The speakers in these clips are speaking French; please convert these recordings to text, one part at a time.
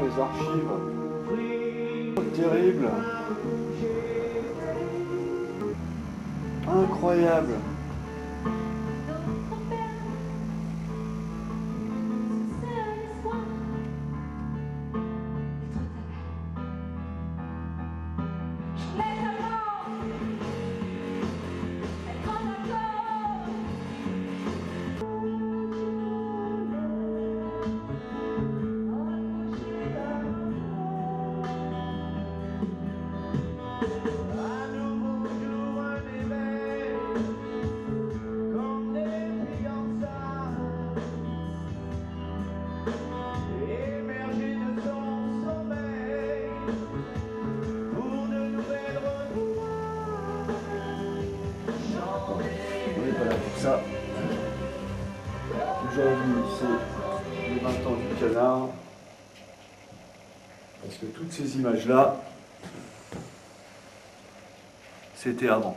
les archives. Terrible. Incroyable. Ça, aujourd'hui, c'est les 20 ans du canard, parce que toutes ces images-là, c'était avant.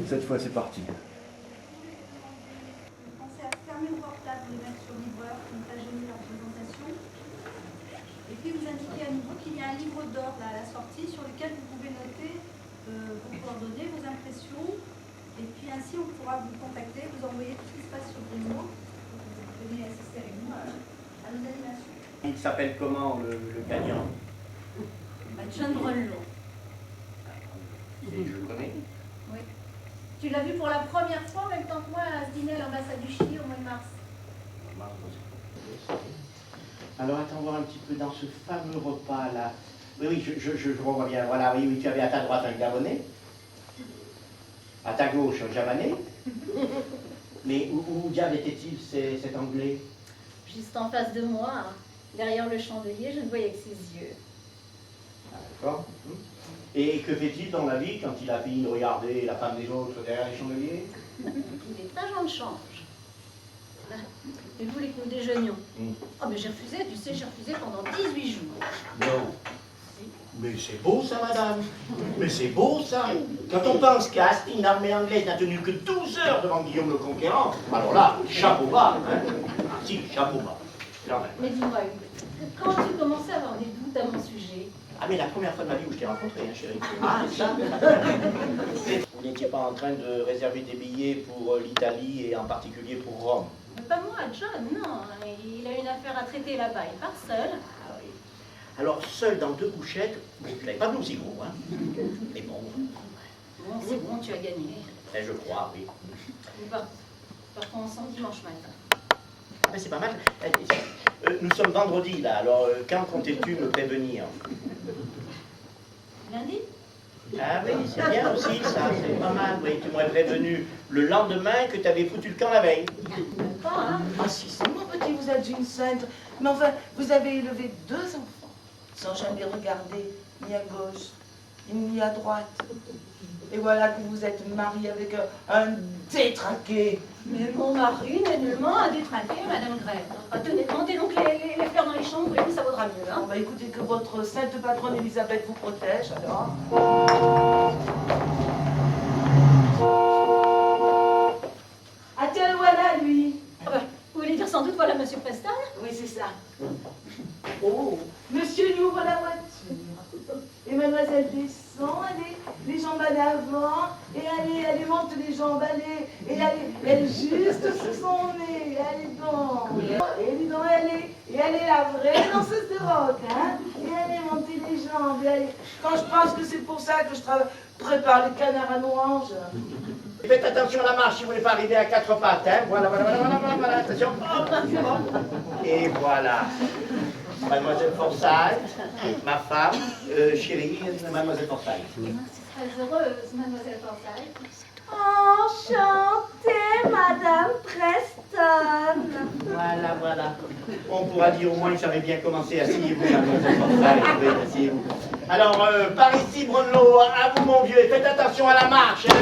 Cette fois, c'est parti. Pensez à fermer le portable, les mettre sur livreur, pour ne pas gêner la présentation. Et puis vous indiquez à nouveau qu'il y a un livre d'or là à la sortie sur lequel vous pouvez noter vos coordonnées, vos impressions. Et puis ainsi on pourra vous contacter, vous envoyer tout ce qui se passe sur Brimo. Vous venez assister avec nous à nos animations. Il s'appelle comment le gagnant? John Brunlo. Je le connais. Oui. Tu l'as vu pour la première fois en même temps que moi à ce dîner à l'ambassade du Chili au mois de mars. Alors attends voir un petit peu dans ce fameux repas là. Oui, je revois bien. Voilà, oui, tu avais à ta droite un Gabonais, à ta gauche un Javanais. Mais où diable était-il cet Anglais? Juste en face de moi, hein, derrière le chandelier, je ne voyais que ses yeux. Ah, d'accord. Et que fait-il dans la vie quand il a fini de regarder la femme des autres derrière les chandeliers? Il est agent de change. Il voulait que nous déjeunions. Oh, mais j'ai refusé, tu sais, j'ai refusé pendant 18 jours. Non. Mais c'est beau ça, madame. Mais c'est beau ça. Quand on pense qu'Astine, l'armée anglaise, n'a tenu que 12 heures devant Guillaume le Conquérant, alors là, chapeau bas. Hein. Ah si, chapeau bas. Quand même. Mais dis-moi, Hugues, quand tu commençais à avoir des doutes à mon sujet? Ah mais la première fois de ma vie où je t'ai rencontré, hein, chérie. Ah, ça. Vous n'étiez pas en train de réserver des billets pour l'Italie et en particulier pour Rome? Mais pas moi, John, non. Il a une affaire à traiter là-bas, il part seul. Ah oui. Alors, seul dans 2 couchettes, vous n'avez pas vu aussi gros, hein? Mais bon. Bon, c'est bon, tu as gagné. Ben, je crois, oui. Nous partons ensemble dimanche matin. Ah ben, c'est pas mal. Nous sommes vendredi, là, alors quand comptais-tu me prévenir? Lundi? Ah oui, c'est bien aussi, ça, c'est pas mal. Oui, tu m'aurais prévenu le lendemain que tu avais foutu le camp la veille. Pas, hein? Ah si, c'est mon petit, vous êtes une sainte. Mais enfin, vous avez élevé 2 enfants, sans jamais regarder ni à gauche, ni à droite. Et voilà que vous êtes marié avec un détraqué. Mais mon mari n'est nullement à détraquer, Madame Gray. Ah, tenez, montez donc les fleurs dans les chambres, et puis ça vaudra mieux, hein? On va écouter que votre sainte patronne Elisabeth vous protège, alors. Ah tiens, le voilà, lui. Ah bah, vous voulez dire sans doute, voilà Monsieur Preston? Oui, c'est ça. Oh, monsieur lui ouvre la voiture. Et mademoiselle descend, les jambes à l'avant, et allez, monte les jambes, allez, et elle juste sur son nez, allez donc. Et dis donc, elle est la vraie danseuse de rock, hein. Et allez, montez les jambes, et allez. Quand je pense que c'est pour ça que je prépare les canards à Noange. Faites attention à la marche si vous voulez pas arriver à 4 pattes, hein. Voilà, attention. Hop, hop. Et voilà. Mademoiselle Forsyth, ma femme, chérie, Mademoiselle Forsyth. Je suis très heureuse, Mademoiselle Forsyth. Enchantée, Madame Preston. Voilà. On pourra dire au moins que j'avais bien commencé. Asseyez-vous, Mademoiselle Forsyth. Oui, asseyez-vous. Alors, par ici, Brunlo, à vous, mon vieux, et faites attention à la marche. Hein.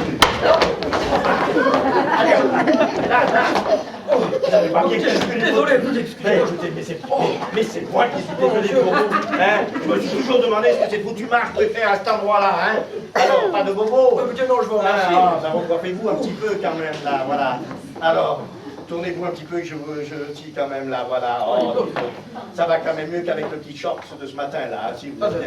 Allez, là. Oh, vous n'avez pas bien calculé. Désolé, vous excusez. Mais c'est moi qui suis désolé pour vous. Hein. Je me suis toujours demandé ce que cette foutue marche pouvait faire à cet endroit-là. Hein. Alors, pas de bobo. Non, je vous remercie. Recoiffez-vous un petit peu quand même, là, voilà. Alors, tournez-vous un petit peu, je suis quand même là, voilà. Oh, ça va quand même mieux qu'avec le petit short de ce matin-là. Si vous alors...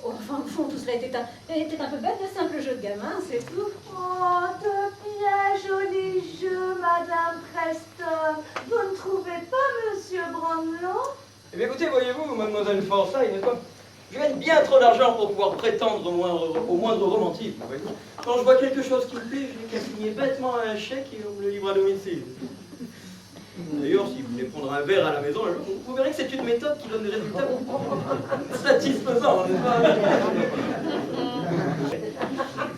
Enfin, au fond, tout cela était un peu bête, de simple jeu de gamin, c'est tout. Oh, de bien jolis jeux, Madame Preston. Vous ne trouvez pas, Monsieur Brownlow? Eh bien écoutez, voyez-vous, mademoiselle Forsyth, n'est-ce pas? Je gagne bien trop d'argent pour pouvoir prétendre au moindre romantisme, voyez-vous. Quand je vois quelque chose qui me plaît, je n'ai qu'à signer bêtement un chèque et on me le livre à domicile. D'ailleurs, si vous voulez prendre un verre à la maison, vous verrez que c'est une méthode qui donne des résultats satisfaisants, n'est-ce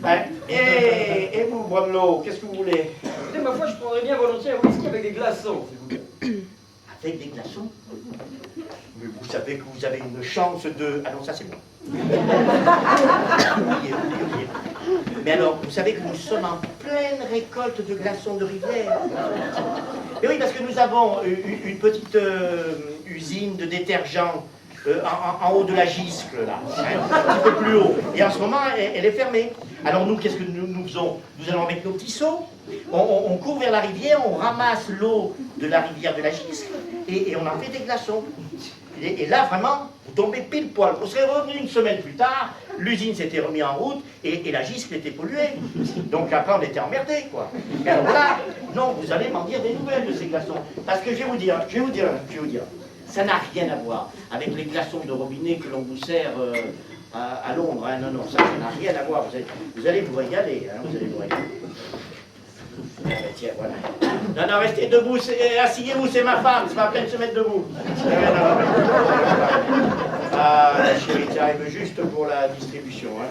pas? Et vous, Brownlow, qu'est-ce que vous voulez? Écoutez, ma foi, je prendrais bien volontiers un whisky avec des glaçons, s'il vous plaît. Avec des glaçons? Mais vous savez que vous avez une chance de... Ah non, ça c'est bon. Oubliez. Mais alors, vous savez que nous sommes en pleine récolte de glaçons de rivière. Et oui, parce que nous avons une petite usine de détergent en haut de la Giscle, là, hein, un petit peu plus haut. Et en ce moment, elle est fermée. Alors nous, qu'est-ce que nous faisons? Nous allons avec nos petits seaux, on court vers la rivière, on ramasse l'eau de la rivière de la Giscle et on en fait des glaçons. Et là, vraiment, vous tombez pile poil. Vous serez revenu une semaine plus tard, l'usine s'était remise en route et la Giscle était polluée. Donc après, on était emmerdés, quoi. Et alors là, non, vous allez m'en dire des nouvelles de ces glaçons. Parce que je vais vous dire, ça n'a rien à voir avec les glaçons de robinet que l'on vous sert à Londres. Hein. Non, ça n'a rien à voir. Vous allez vous régaler, hein, vous allez vous régaler. Ah ben tiens, voilà. Non, restez debout, asseyez-vous, c'est ma femme, c'est pas la peine de se mettre debout. Ah, la chérie, tu arrives juste pour la distribution, hein.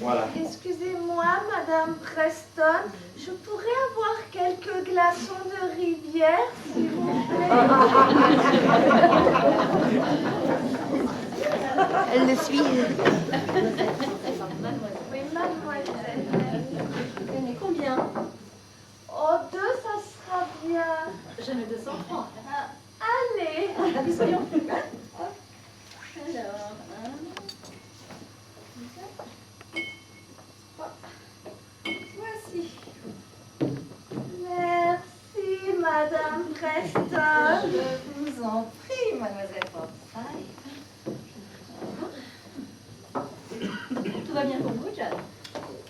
Voilà. Excusez-moi, Madame Preston, je pourrais avoir quelques glaçons de rivière, s'il vous plaît? Elle le suit. Oui, mademoiselle. Mais combien? Oh, 2, ça sera bien. Jamais 200 francs. Allez. Allez, soyons. Alors, voici. Merci, Madame Preston. Je vous en prie, mademoiselle Forsyth. Tout va bien pour vous, John?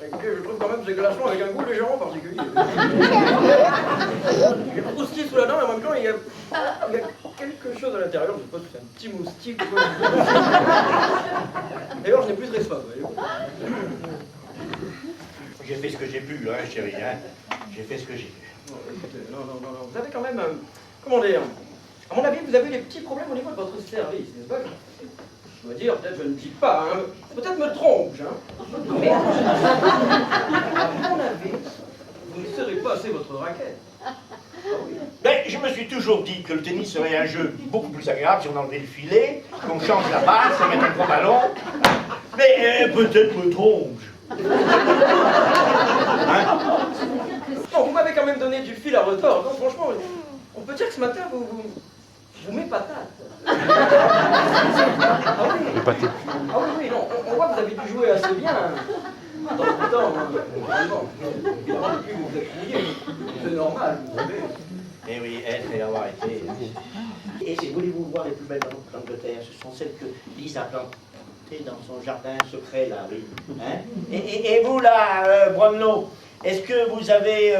Écoutez, je trouve quand même ces glaçons avec un goût légèrement particulier. J'ai croustillé sous la dent, mais en même temps, il y a quelque chose à l'intérieur. Je sais pas si c'est un petit moustique ou quoi. D'ailleurs, je n'ai plus très soif, voyez-vous. J'ai fait ce que j'ai pu, hein, chérie, hein. J'ai fait ce que j'ai pu. Non. Vous avez quand même, comment dire, à mon avis, vous avez des petits problèmes au niveau de votre service, n'est-ce pas? Je dois dire, peut-être je ne dis pas, hein. Peut-être me trompe, hein. Mais à mon avis, vous ne serez pas assez votre raquette. Ben, je me suis toujours dit que le tennis serait un jeu beaucoup plus agréable si on enlevait le filet, qu'on change la balle, qu'on mette un gros ballon. Mais peut-être me trompe-je. Hein? Bon, vous m'avez quand même donné du fil à retordre. Donc, franchement, on peut dire que ce matin, vous m'épatate. Ah oui, non, on voit que vous avez dû jouer assez bien. Dans le temps, normalement, il aurait pu vous être mouillé. C'est normal, vous savez. Eh oui, être et avoir été. Et voulez-vous voir les plus belles plantes d'Angleterre? Ce sont celles que Lise a plantées dans son jardin secret, là, oui. Hein? Et vous, là, Brownlow, est-ce que vous avez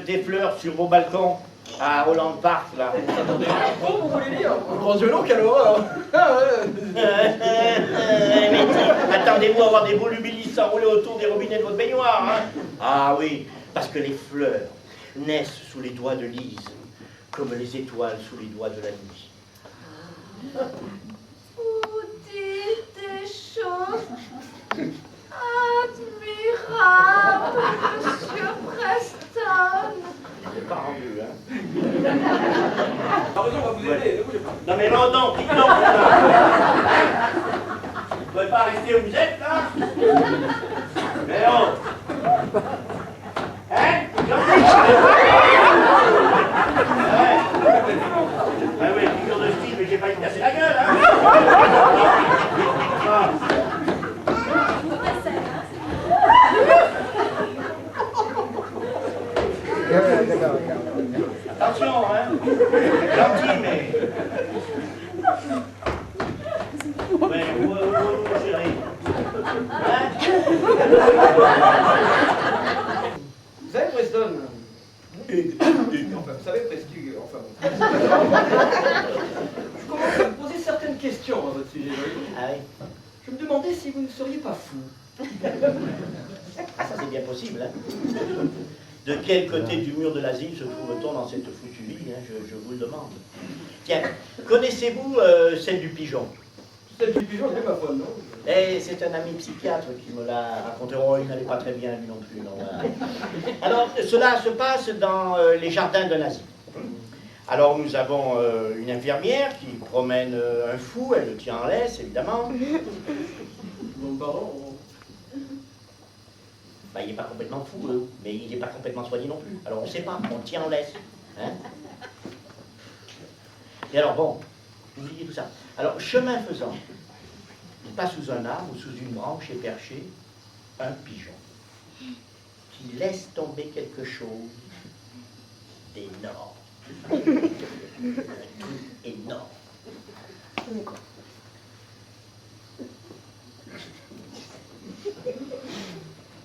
des fleurs sur vos balcons à Holland Park, là? Attendez, vous voulez dire? Grand Dieu, non, quelle horreur! Attendez-vous à avoir des volubilis s'enrouler autour des robinets de votre baignoire, hein? Ah oui, parce que les fleurs naissent sous les doigts de Lise, comme les étoiles sous les doigts de la nuit. Vous dites des choses admirables, Monsieur Preston. Je l'ai pas rendu, hein? Heureusement, on va vous aider, ne bougez pas. Non mais non, dites donc, là. Vous ne pouvez pas rester où vous êtes, là? Mais oh! Hein? Ah oui, figure de style, mais j'ai pas été casser la gueule, hein? Ah. Attention, hein. Gentil, mais... Ouais, chérie. Hein? Vous savez, Preston, enfin, vous savez, presque, enfin bon. Je commence à me poser certaines questions à votre sujet. Ah oui. Je me demandais si vous ne seriez pas fou. Ah, ça c'est bien possible, hein. De quel côté du mur de l'asile se trouve-t-on dans cette foutue vie, hein, je vous le demande. Tiens, connaissez-vous celle du pigeon? Celle du pigeon, c'est pas folle, non? Eh, c'est un ami psychiatre qui me l'a raconté. Oh, il n'allait pas très bien, lui non plus. Non, voilà. Alors, cela se passe dans les jardins d'un asile. Alors, nous avons une infirmière qui promène un fou, elle le tient en laisse, évidemment. Bon, pardon. Bah, il n'est pas complètement fou, mais il n'est pas complètement soigné non plus. Alors, on ne sait pas, on le tient en laisse. Hein? Et alors, bon, je vous dis tout ça. Alors, chemin faisant, il passe sous un arbre ou sous une branche est perché un pigeon qui laisse tomber quelque chose d'énorme. Un truc énorme.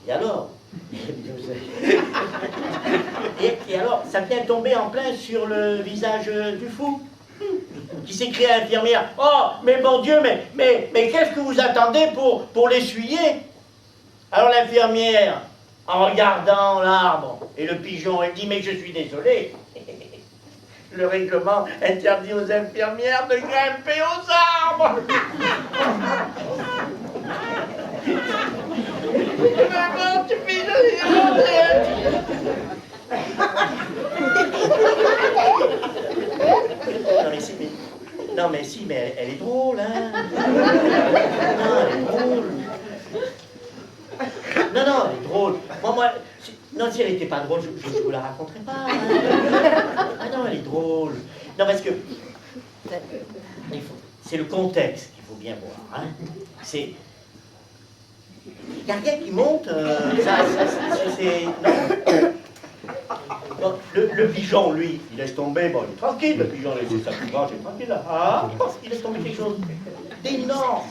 Et alors et alors, ça vient tomber en plein sur le visage du fou, qui s'écrie à l'infirmière: « Oh, mais mon Dieu, mais qu'est-ce que vous attendez pour l'essuyer ?» Alors l'infirmière, en regardant l'arbre et le pigeon, elle dit: « Mais je suis désolé, le règlement interdit aux infirmières de grimper aux arbres. » Non mais si, mais elle est drôle, hein. Non, elle est drôle. Non, elle est drôle. Non, si elle n'était pas drôle, je ne vous la raconterai pas. Hein. Ah non, elle est drôle. Non, parce que c'est le contexte qu'il faut bien voir. Hein. C'est... Il n'y a rien qui monte, c'est... Non. Bon, le pigeon, lui, il laisse tomber, bon, il est tranquille, le pigeon, il laisse sa petite branche, il est tranquille, là. Ah, il laisse tomber quelque chose d'énorme.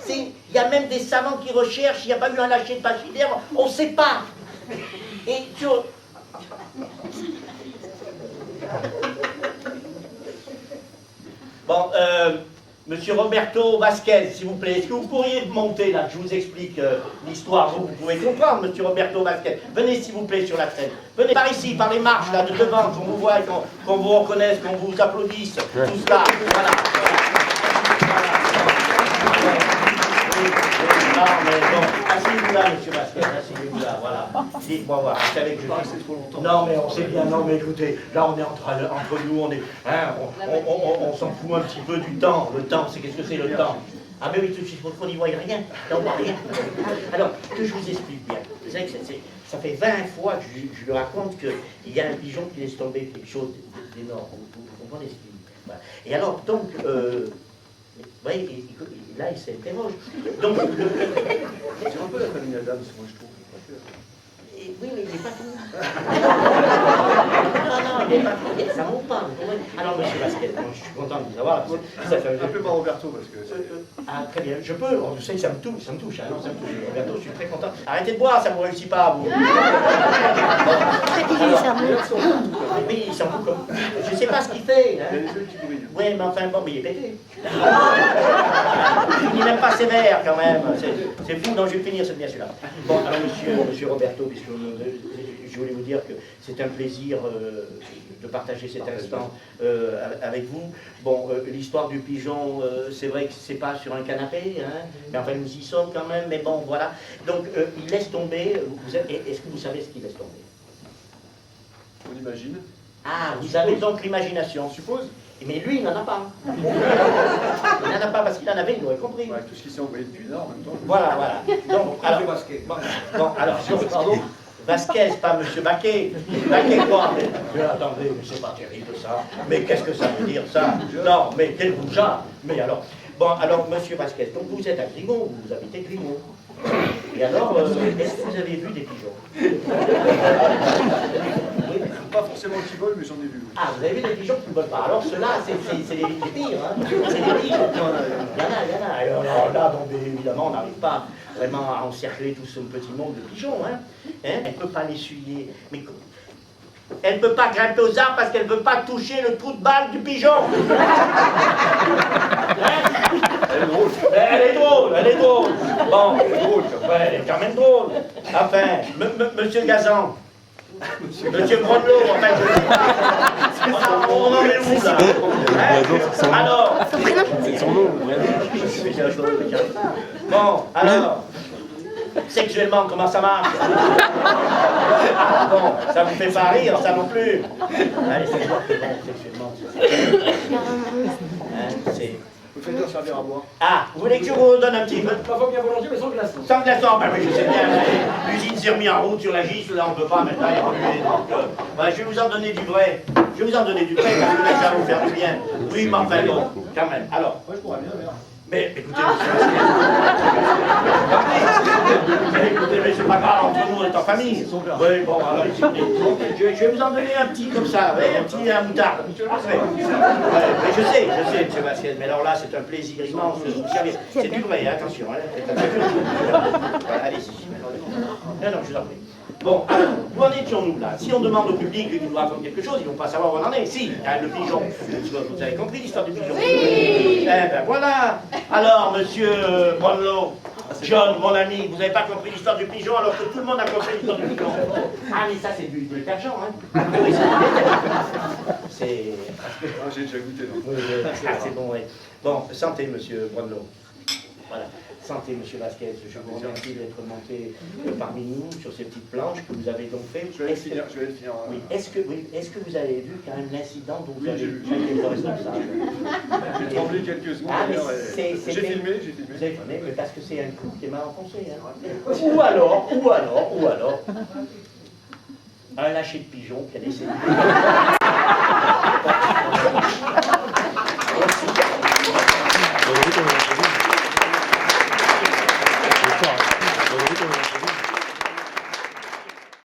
Il y a même des savants qui recherchent, il n'y a pas eu un lâcher de pachyderme, on ne sait pas. Et sur... Bon, Monsieur Roberto Vasquez, s'il vous plaît, est-ce que vous pourriez monter là, que je vous explique l'histoire, vous pouvez comprendre, Monsieur Roberto Vasquez. Venez s'il vous plaît sur la scène. Venez par ici, par les marches là, de devant, qu'on vous voit, qu'on vous reconnaisse, qu'on vous applaudisse, tout cela. Voilà. Non, mais bon, asseyez-vous là, Monsieur Vasquez, asseyez-vous là, voilà. Dites-moi voir, vous savez que je... C'est trop longtemps. Non, mais on sait bien, non, mais écoutez, là on est entre nous, on est... Hein, on s'en fout un petit peu du temps. Le temps, c'est qu'est-ce que c'est le temps? Ah mais oui, tout de suite, on n'y voit rien, là on voit rien. Alors, que je vous explique bien. Vous savez que ça fait 20 fois que je lui raconte qu'il y a un pigeon qui laisse tomber quelque chose d'énorme. Vous comprenez ce qu'il dit? Voilà. Et alors, donc... vous voyez, là, il s'interroge. Donc, C'est un peu la famille Adams, moi je trouve. oui, mais il n'est pas tout. Non, il n'est pas tout. Ça monte pas. Alors, Monsieur Vasquez, moi, je suis content de vous avoir. Appelez-moi Roberto parce que... Ah, très bien, je peux. Vous savez, ça me touche. Hein, non, ça me touche. Roberto, je suis très content. Arrêtez de boire, ça ne vous réussit pas, vous. Oui, il s'en fout comme... Je ne sais pas ce qu'il fait. Hein. Il y a des yeux qui brillent. Oui, mais enfin, bon, mais il est pété. Il n'est même pas sévère, quand même. C'est fou, non, je vais finir, c'est bien celui-là. Bon, alors, monsieur Roberto, puisque je voulais vous dire que c'est un plaisir de partager cet instant avec vous. Bon, l'histoire du pigeon, c'est vrai que c'est pas sur un canapé, hein, mais enfin, nous y sommes quand même, mais bon, voilà. Donc, il laisse tomber, est-ce que vous savez ce qu'il laisse tomber? On imagine. Ah, vous avez donc l'imagination. On suppose. Mais lui, il n'en a pas. Il n'en a pas parce qu'il en avait, il aurait compris. Ouais, tout ce qui s'est envoyé depuis là en même temps. Voilà. Donc, alors, alors, pardon, Vasquez, pas Monsieur Baquet. Baquet quoi? Mais attendez, mais c'est pas terrible ça. Mais qu'est-ce que ça veut dire ça? Non, mais quel goujat. Mais alors, bon, alors Monsieur Vasquez, donc vous êtes à Grimaud, vous habitez Grimaud. Et alors, est-ce que vous avez vu des pigeons? Oui, pas forcément qui volent, mais j'en ai vu. Ah, vous avez vu des pigeons qui ne volent pas. Alors ceux-là, c'est les pires. Hein. C'est les pires. Il y en a. Alors là, bon, évidemment, on n'arrive pas vraiment à encercler tout ce petit monde de pigeons. Hein. Elle ne peut pas l'essuyer. Mais elle ne peut pas grimper aux arbres parce qu'elle ne veut pas toucher le trou de balle du pigeon. Elle est drôle. Elle est drôle. Bon, Elle est drôle, quand même. ouais, elle est quand même drôle. Enfin, monsieur Gazan. Monsieur Brodelot, en fait, on en est où là? Hein? Alors, C'est son nom. bon, alors, sexuellement, comment ça marche? Ah bon, ça vous fait pas rire, ça non plus. Allez, c'est bon, sexuellement, c'est... Vous faites leur servir à boire. Ah, vous voulez que je vous donne un petit peu? Parfois bien volontiers, mais sans glaçons. Sans glaçon, ben oui, je sais bien, l'usine s'est remise en route sur la Gis, là on peut pas maintenant évoluer, donc ouais, je vais vous en donner du vrai. Je vais vous en donner du vrai parce que là ça va vous faire du bien. Oui, mais enfin bon, quand même. Alors, Moi, je pourrais bien, merde. mais écoutez, écoutez, mais c'est pas grave, entre nous on est en famille. Oui, bon, alors je vais vous en donner un petit comme ça, ouais, un petit à moutarde. Parfait. Ouais, mais je sais, monsieur Vasquez, mais alors là c'est un plaisir immense de vous servir. C'est du vrai, hein, attention. Hein, allez-y. Non, je vous en prie. Bon, alors, où en étions-nous là? Si on demande au public qu'il nous raconte quelque chose, ils ne vont pas savoir où on en est. Si, le pigeon. Vous avez compris l'histoire du pigeon? Oui. Eh ben voilà. Alors, monsieur Brodelot, John, mon ami, vous n'avez pas compris l'histoire du pigeon alors que tout le monde a compris l'histoire du pigeon. Ah, mais ça, c'est du détergent, hein? Oui, c'est... Ah, j'ai déjà goûté, non. Ah, c'est bon, oui. Bon, santé, monsieur Brodelot. Voilà. Santé, monsieur Vasquez. Je vous remercie d'être monté parmi nous sur ces petites planches que vous avez donc fait. Je vais aller finir. Oui. Est-ce que vous avez vu quand même l'incident dont vous Oui, avez j'ai vu. été responsable? J'ai tremblé quelques secondes. Ah, mais d'ailleurs, et c'est- J'ai filmé. Vous avez filmé, mais parce que c'est un coup qui est mal enfoncé. Hein. Ou alors, un lâcher de pigeon qui a décédé.